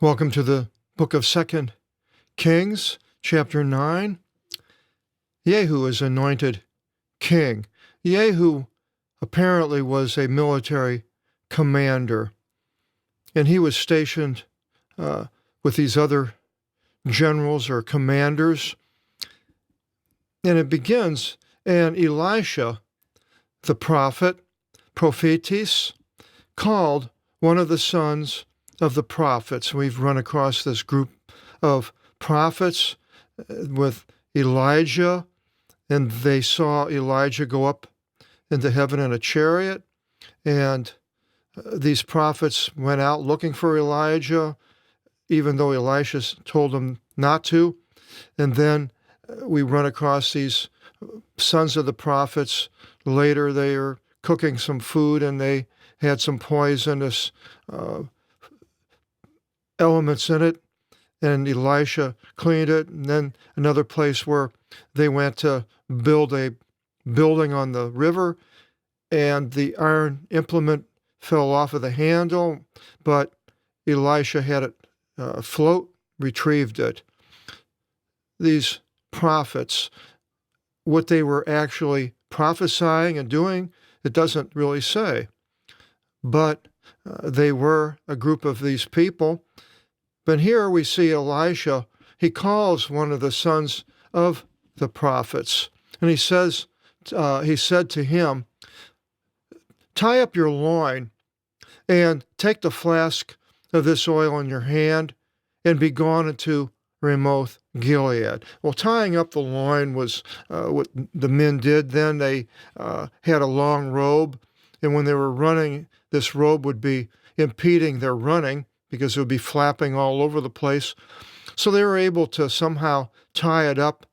Welcome to the book of 2 Kings, chapter 9. Jehu is anointed king. Jehu apparently was a military commander, and he was stationed with these other generals or commanders. And it begins, and Elisha, the prophetis, called one of the sons of the prophets. We've run across this group of prophets with Elijah, and they saw Elijah go up into heaven in a chariot, and these prophets went out looking for Elijah, even though Elisha told them not to. And then we run across these sons of the prophets. Later they are cooking some food, and they had some poisonous elements in it, and Elisha cleaned it. And then another place where they went to build a building on the river, and the iron implement fell off of the handle, but Elisha had it float, retrieved it. These prophets, what they were actually prophesying and doing, it doesn't really say. But they were a group of these people. But here we see Elisha. He calls one of the sons of the prophets, and he said to him, "Tie up your loin and take the flask of this oil in your hand and be gone into Ramoth Gilead." Well, tying up the loin was what the men did then. They had a long robe, and when they were running, this robe would be impeding their running because it would be flapping all over the place. So they were able to somehow tie it up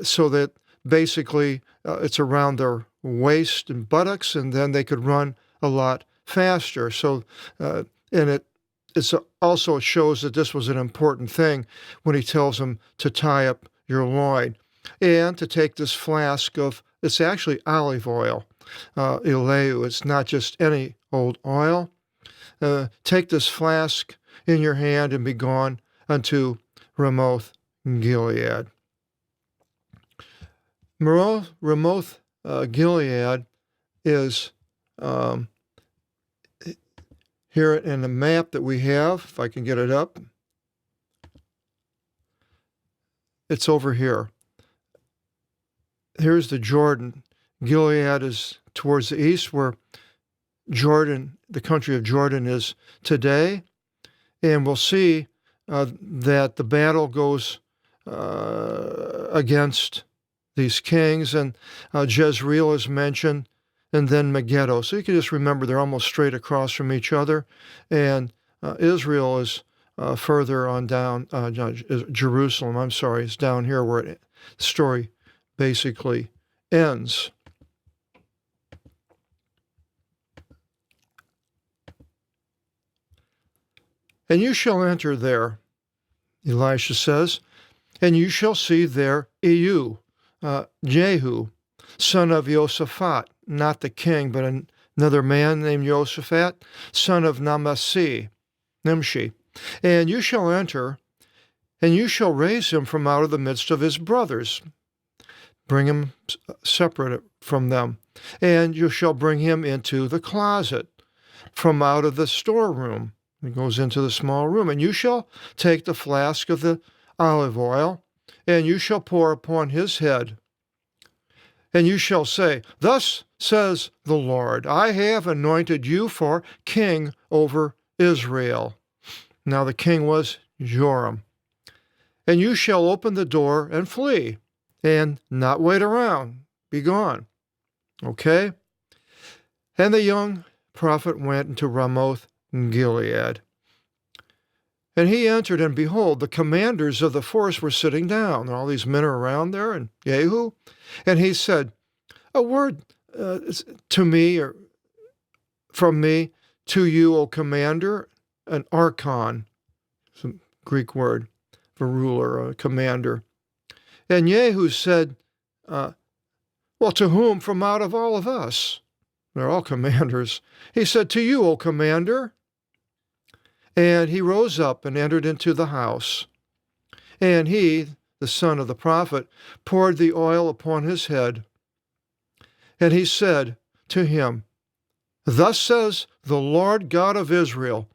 so that basically it's around their waist and buttocks, and then they could run a lot faster. So, and it also shows that this was an important thing when he tells them to tie up your loin and to take this flask of, it's actually olive oil, eleu. It's not just any old oil. Take this flask in your hand and be gone unto Ramoth Gilead. Ramoth Gilead is here in the map that we have, if I can get it up. It's over here. Here's the Jordan. Gilead is towards the east, where Jordan, the country of Jordan, is today. And we'll see that the battle goes against these kings, and Jezreel is mentioned, and then Megiddo. So you can just remember they're almost straight across from each other, and Israel is further on down, Jerusalem, is down here where the story basically ends. And you shall enter there, Elisha says, and you shall see there Jehu, son of Josaphat, not the king, but another man named Josaphat, son of Nimshi. And you shall enter, and you shall raise him from out of the midst of his brothers. Bring him separate from them. And you shall bring him into the closet, from out of the storeroom. It goes into the small room. And you shall take the flask of the olive oil, and you shall pour upon his head. And you shall say, "Thus says the Lord, I have anointed you for king over Israel." Now the king was Joram. "And you shall open the door and flee, and not wait around. Be gone." Okay? And the young prophet went into Ramoth Gilead. And he entered, and behold, the commanders of the force were sitting down. All these men are around there, and Jehu. And he said, "A word to me, or from me to you, O commander," an archon, some Greek word for ruler, a commander. And Jehu said, "Well, to whom from out of all of us?" They're all commanders. He said, "To you, O commander." And he rose up and entered into the house. And he, the son of the prophet, poured the oil upon his head. And he said to him, Thus says the Lord God of Israel,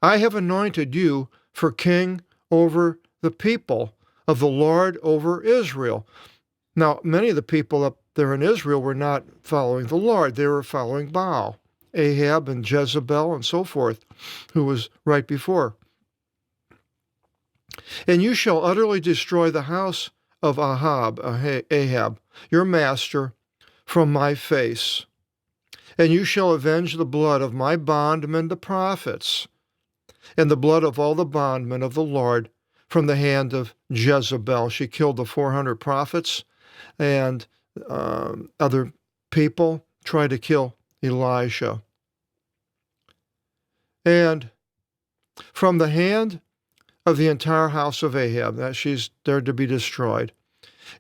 I have anointed you for king over the people of the Lord over Israel. Now, many of the people up there in Israel were not following the Lord. They were following Baal, Ahab and Jezebel and so forth, who was right before. And you shall utterly destroy the house of Ahab, your master, from my face. And you shall avenge the blood of my bondmen, the prophets, and the blood of all the bondmen of the Lord from the hand of Jezebel. She killed the 400 prophets, and other people tried to kill Elisha. And from the hand of the entire house of Ahab, that she's there to be destroyed.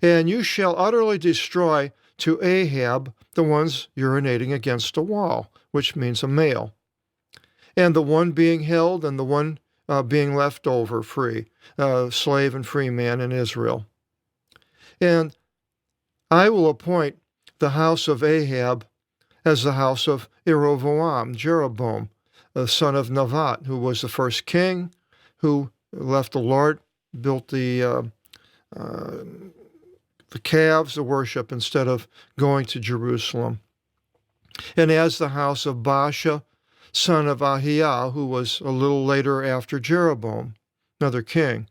And you shall utterly destroy to Ahab the ones urinating against a wall, which means a male, and the one being held and the one being left over free, slave and free man in Israel. And I will appoint the house of Ahab as the house of Jeroboam, the son of Nevat, who was the first king, who left the Lord, built the calves to worship instead of going to Jerusalem. And as the house of Baasha, son of Ahiah, who was a little later after Jeroboam, another king,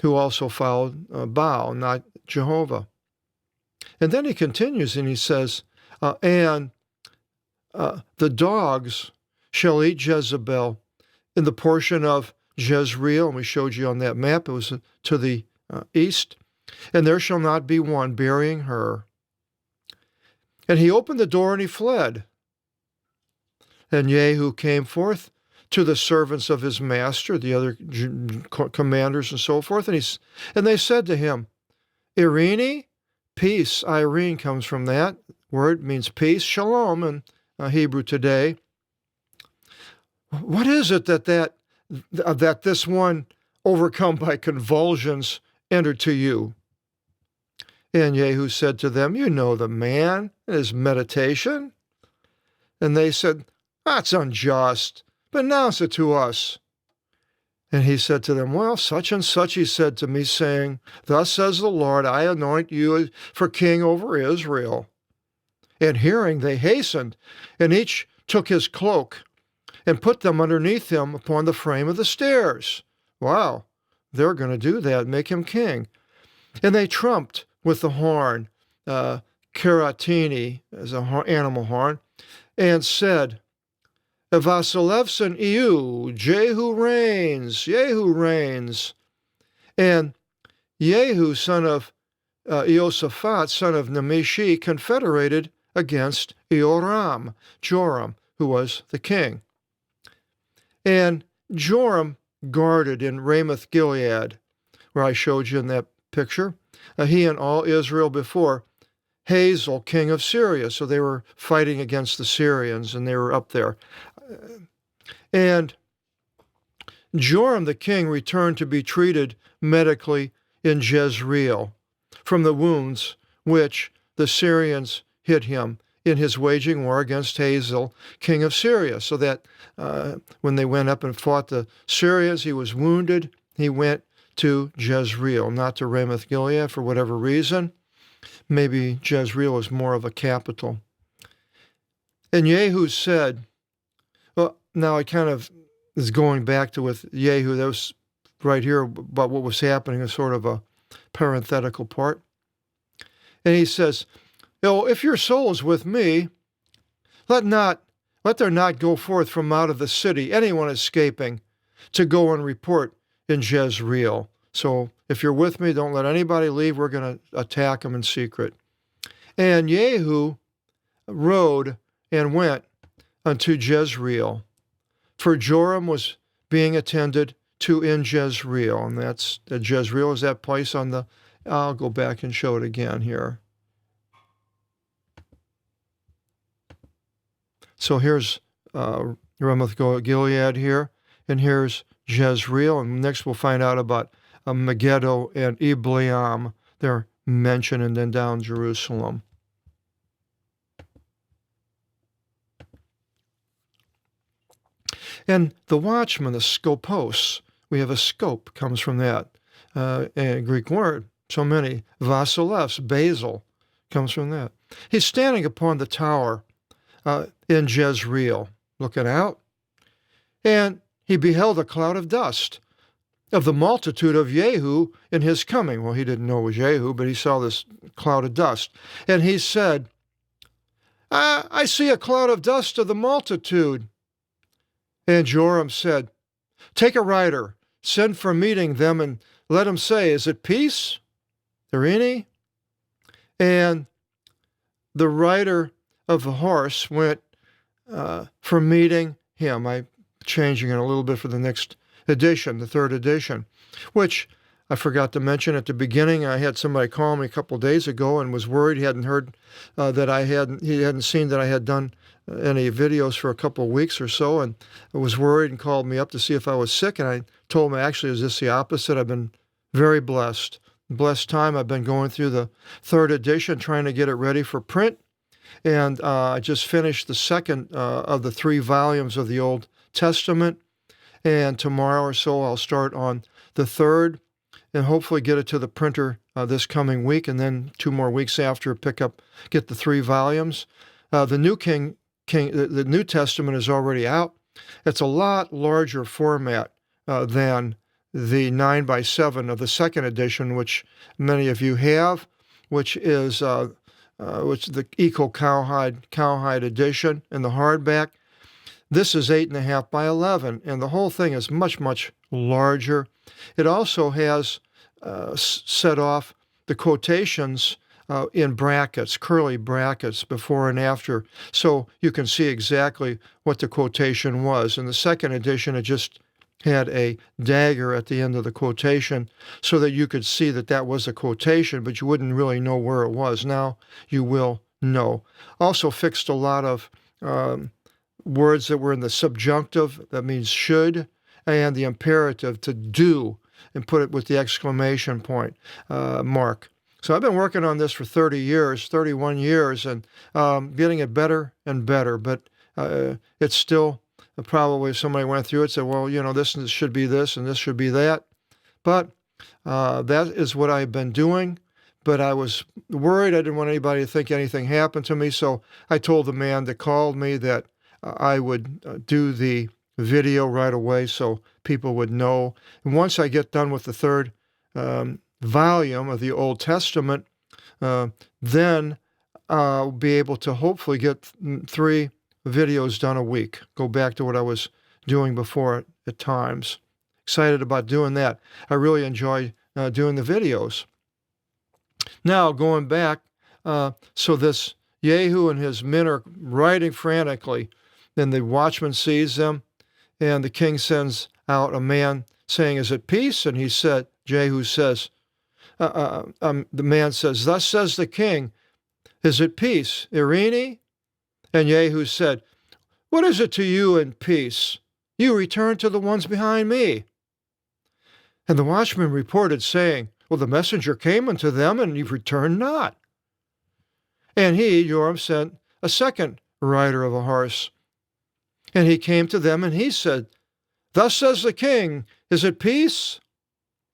who also followed Baal, not Jehovah. And then he continues and he says, the dogs shall eat Jezebel in the portion of Jezreel, and we showed you on that map, it was to the east, and there shall not be one burying her. And he opened the door and he fled. And Jehu came forth to the servants of his master, the other commanders and so forth, and they said to him, Irene, peace. Irene comes from that word, means peace, shalom in Hebrew today. What is it that this one, overcome by convulsions, entered to you? And Jehu said to them, You know the man and his meditation. And they said, That's unjust, but announce it to us. And he said to them, Well, such and such he said to me, saying, Thus says the Lord, I anoint you for king over Israel. And hearing, they hastened, and each took his cloak and put them underneath him upon the frame of the stairs. Wow, they're going to do that, make him king. And they trumped with the horn, karatini, as an animal horn, and said, Vasilevson Iu, Jehu reigns, Jehu reigns. And Jehu, son of Jehoshaphat, son of Nimishi, confederated against Joram, who was the king. And Joram guarded in Ramoth Gilead, where I showed you in that picture, he and all Israel before Hazael, king of Syria. So they were fighting against the Syrians, and they were up there. And Joram the king returned to be treated medically in Jezreel from the wounds which the Syrians hit him in his waging war against Hazael, king of Syria. So that when they went up and fought the Syrians, he was wounded. He went to Jezreel, not to Ramoth Gilead for whatever reason. Maybe Jezreel is more of a capital. And Jehu said, well, now it kind of is going back to with Jehu. That was right here about what was happening, is sort of a parenthetical part. And he says, if your soul is with me, let there not go forth from out of the city anyone escaping to go and report in Jezreel. So if you're with me, don't let anybody leave. We're going to attack them in secret. And Jehu rode and went unto Jezreel, for Joram was being attended to in Jezreel. And that's Jezreel is that place on the, I'll go back and show it again here. So here's Ramoth Gilead here, and here's Jezreel, and next we'll find out about Megiddo and Ibleam. They're mentioned, and then down Jerusalem. And the watchman, the skopos, we have a scope, comes from that a Greek word. So many. Vasileus, basil, comes from that. He's standing upon the tower in Jezreel, looking out, and he beheld a cloud of dust of the multitude of Jehu in his coming. Well, he didn't know it was Jehu, but he saw this cloud of dust. And he said, I see a cloud of dust of the multitude. And Joram said, take a rider, send for meeting them, and let him say, is it peace? There any? And the rider of the horse went for meeting him. I'm changing it a little bit for the next edition, the third edition, which I forgot to mention at the beginning. I had somebody call me a couple of days ago and was worried. He hadn't heard he hadn't seen that I had done any videos for a couple of weeks or so, and was worried and called me up to see if I was sick. And I told him, actually, is this the opposite? I've been very blessed. Blessed time. I've been going through the third edition, trying to get it ready for print. And I just finished the second of the 3 volumes of the Old Testament. And tomorrow or so, I'll start on the third and hopefully get it to the printer this coming week. And then 2 more weeks after, get the 3 volumes. The New Testament is already out. It's a lot larger format than the 9x7 of the second edition, which many of you have, which is the Eco Cowhide edition in the hardback. This is 8.5 by 11, and the whole thing is much, much larger. It also has set off the quotations in brackets, curly brackets, before and after, so you can see exactly what the quotation was. In the second edition, it just had a dagger at the end of the quotation so that you could see that that was a quotation, but you wouldn't really know where it was. Now you will know. Also fixed a lot of words that were in the subjunctive, that means should, and the imperative, to do, and put it with the exclamation point mark. So I've been working on this for 31 years, and getting it better and better, but it's still probably, if somebody went through it, said, well, this should be this and this should be that. But that is what I've been doing. But I was worried. I didn't want anybody to think anything happened to me. So I told the man that called me that I would do the video right away so people would know. And once I get done with the third volume of the Old Testament, then I'll be able to hopefully get 3 videos done a week. Go back to what I was doing before at times. Excited about doing that. I really enjoy doing the videos. Now, going back, so this Jehu and his men are riding frantically. Then the watchman sees them, and the king sends out a man saying, is it peace? And Jehu says, the man says, thus says the king, is it peace? Irene? And Jehu said, what is it to you in peace? You return to the ones behind me. And the watchman reported, saying, well, the messenger came unto them, and he returned not. And he, Joram, sent a second rider of a horse. And he came to them, and he said, thus says the king, is it peace?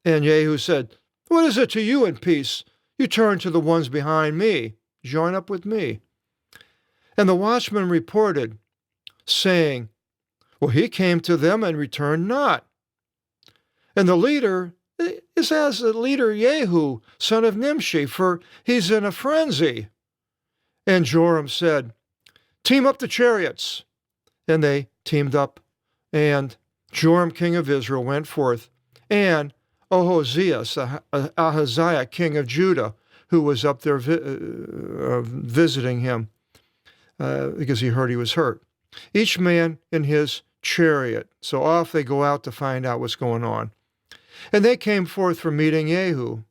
And Jehu said, what is it to you in peace? You turn to the ones behind me. Join up with me. And the watchman reported, saying, well, he came to them and returned not. And the leader is as the leader Jehu, son of Nimshi, for he's in a frenzy. And Joram said, team up the chariots. And they teamed up, and Joram, king of Israel, went forth, and Ahaziah, king of Judah, who was up there visiting him because he heard he was hurt. Each man in his chariot. So off they go out to find out what's going on. And they came forth from meeting Jehu,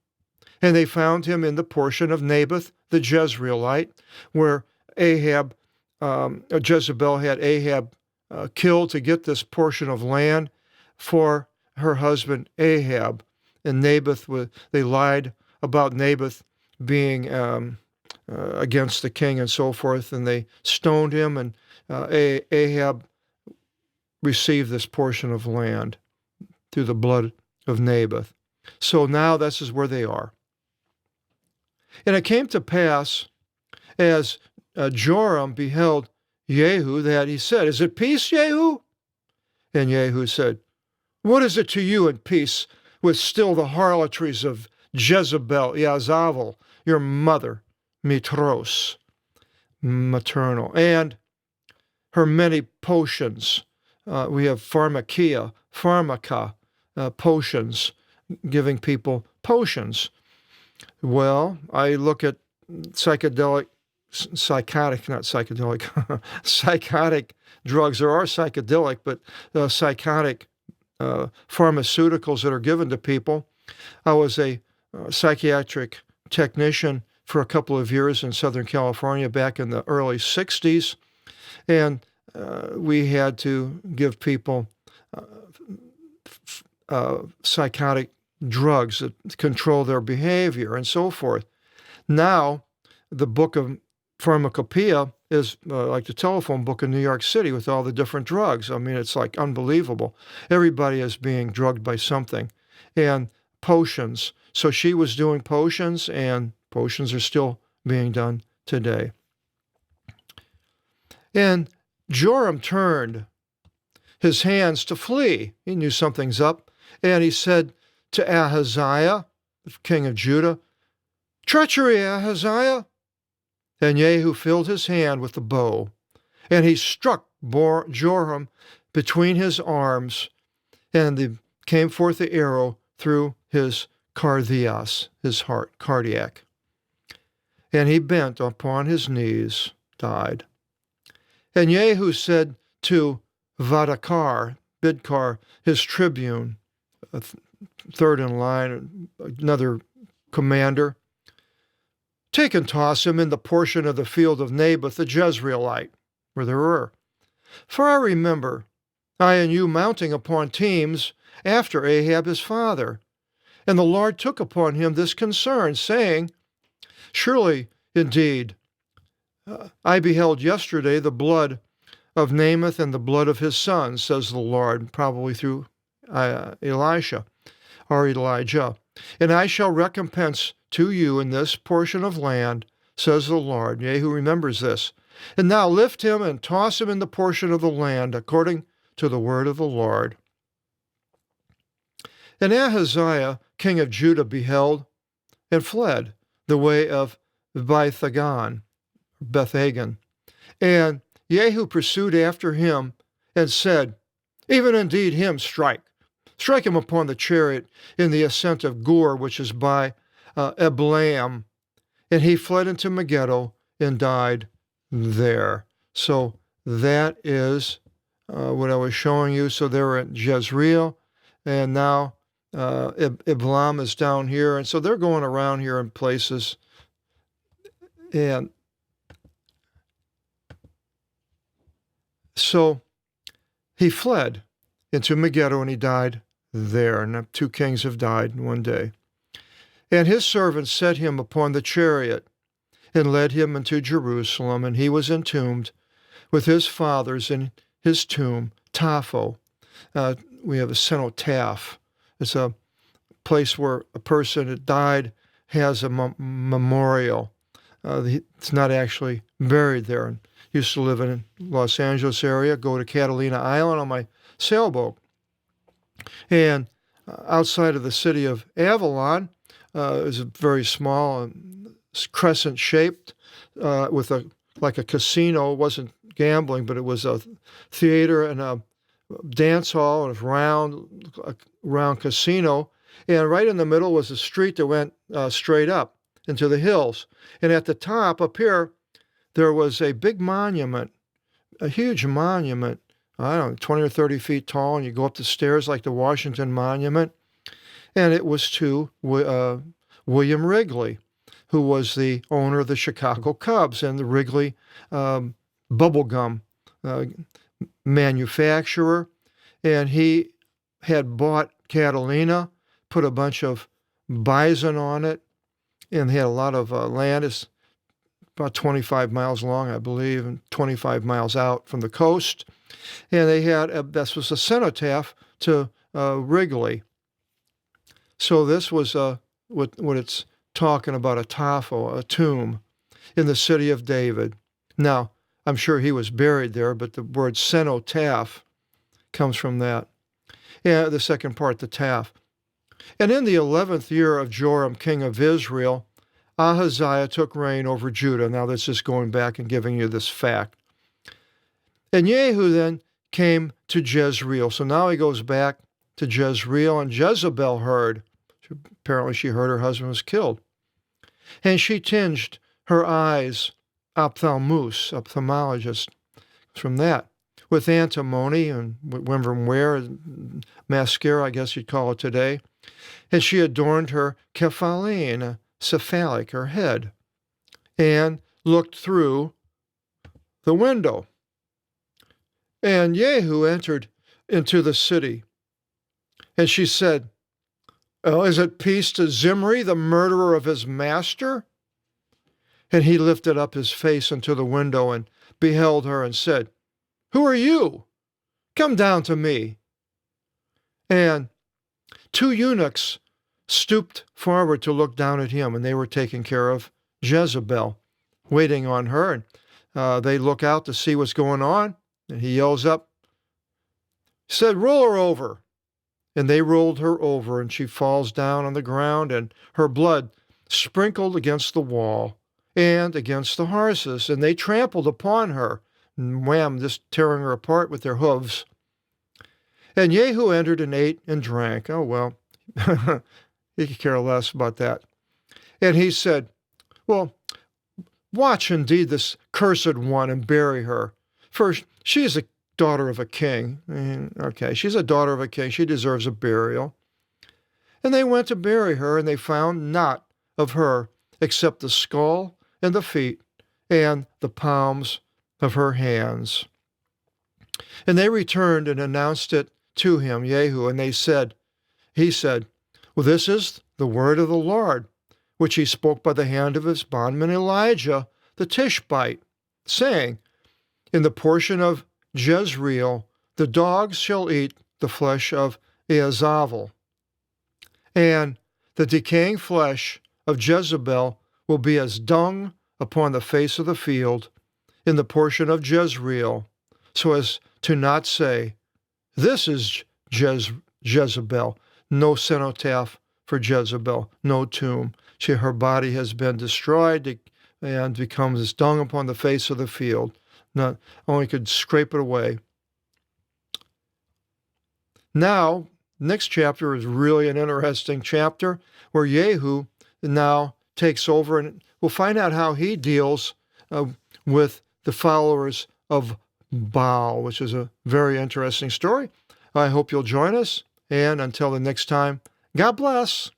and they found him in the portion of Naboth the Jezreelite, where Jezebel had Ahab killed to get this portion of land for her husband Ahab. And Naboth, they lied about Naboth being against the king and so forth, and they stoned him, and Ahab received this portion of land through the blood of Naboth. So now this is where they are. And it came to pass, as Joram beheld Jehu, that he said, "Is it peace, Jehu?" And Jehu said, "What is it to you in peace, with still the harlotries of Jezebel, Yazavul, your mother, Mitros, maternal, and her many potions?" We have pharmacia, potions, giving people potions. Well, I look at psychotic drugs. There are psychedelic, but psychotic pharmaceuticals that are given to people. I was a psychiatric technician for a couple of years in Southern California back in the early 60s, and we had to give people psychotic drugs that control their behavior and so forth. Now, the book of pharmacopoeia is like the telephone book in New York City with all the different drugs. I mean, it's like unbelievable. Everybody is being drugged by something. And potions. So she was doing potions, and potions are still being done today. And Joram turned his hands to flee. He knew something's up. And he said to Ahaziah, the king of Judah, "Treachery, Ahaziah." And Jehu filled his hand with the bow, and he struck Joram between his arms, and came forth the arrow through his cardias, his heart, cardiac. And he bent upon his knees, died. And Jehu said to Bidkar, his tribune, third in line, another commander, "Take and toss him in the portion of the field of Naboth the Jezreelite, where there were. For I remember I and you mounting upon teams after Ahab his father. And the Lord took upon him this concern, saying, Surely, indeed, I beheld yesterday the blood of Naboth and the blood of his sons, says the Lord," probably through Elisha or Elijah. "And I shall recompense to you in this portion of land, says the Lord." Jehu remembers this. "And now lift him and toss him in the portion of the land, according to the word of the Lord." And Ahaziah, king of Judah, beheld and fled the way of Bethagan. And Jehu pursued after him and said, "Even indeed him strike. Strike him upon the chariot in the ascent of Gur, which is by Eblaim." And he fled into Megiddo and died there. So that is what I was showing you. So they were at Jezreel, and now Eblaim is down here. And so they're going around here in places. And so he fled into Megiddo, and he died there. And 2 kings have died in one day. And his servants set him upon the chariot and led him into Jerusalem, and he was entombed with his fathers in his tomb, Tapho. We have a cenotaph. It's a place where a person that died has a memorial. It's not actually buried there. I used to live in Los Angeles area, go to Catalina Island on my sailboat. And outside of the city of Avalon, it was very small, crescent-shaped, with like a casino. It wasn't gambling, but it was a theater and a dance hall and a round casino. And right in the middle was a street that went straight up into the hills. And at the top, up here, there was a big monument, a huge monument, I don't know, 20 or 30 feet tall, and you go up the stairs like the Washington Monument. And it was to William Wrigley, who was the owner of the Chicago Cubs and the Wrigley bubble gum manufacturer, and he had bought Catalina, put a bunch of bison on it, and he had a lot of land. It's about 25 miles long, I believe, and 25 miles out from the coast. And they had, this was a cenotaph to Wrigley. So this was what it's talking about, a tafel, a tomb in the city of David. Now, I'm sure he was buried there, but the word cenotaph comes from that. Yeah, the second part, the taph. And in the 11th year of Joram, king of Israel, Ahaziah took reign over Judah. Now, this is going back and giving you this fact. And Jehu then came to Jezreel. So now he goes back to Jezreel, and Jezebel heard. Apparently she heard her husband was killed. And she tinged her eyes, ophthalmologist, from that, with antimony and from where, mascara, I guess you'd call it today. And she adorned her kephallene, cephalic, her head, and looked through the window. And Jehu entered into the city. And she said, "Oh, is it peace to Zimri, the murderer of his master?" And he lifted up his face unto the window and beheld her and said, "Who are you? Come down to me." And two eunuchs stooped forward to look down at him, and they were taking care of Jezebel, waiting on her. And they look out to see what's going on, and he yells up, said, "Roll her over." And they rolled her over, and she falls down on the ground, and her blood sprinkled against the wall and against the horses, and they trampled upon her, and wham, just tearing her apart with their hooves. And Jehu entered and ate and drank. Oh, well, he could care less about that. And he said, "Well, watch indeed this cursed one and bury her. For she is a daughter of a king." Okay, she's a daughter of a king. She deserves a burial. And they went to bury her, and they found not of her except the skull and the feet and the palms of her hands. And they returned and announced it to him, Jehu, and he said, "Well, this is the word of the Lord, which he spoke by the hand of his bondman Elijah the Tishbite, saying, in the portion of Jezreel, the dogs shall eat the flesh of Azazel, and the decaying flesh of Jezebel will be as dung upon the face of the field in the portion of Jezreel, so as to not say, this is Jezebel." No cenotaph for Jezebel, no tomb. Her body has been destroyed and becomes as dung upon the face of the field. Not only could scrape it away. Now, next chapter is really an interesting chapter where Jehu now takes over, and we'll find out how he deals with the followers of Baal, which is a very interesting story. I hope you'll join us, and until the next time, God bless.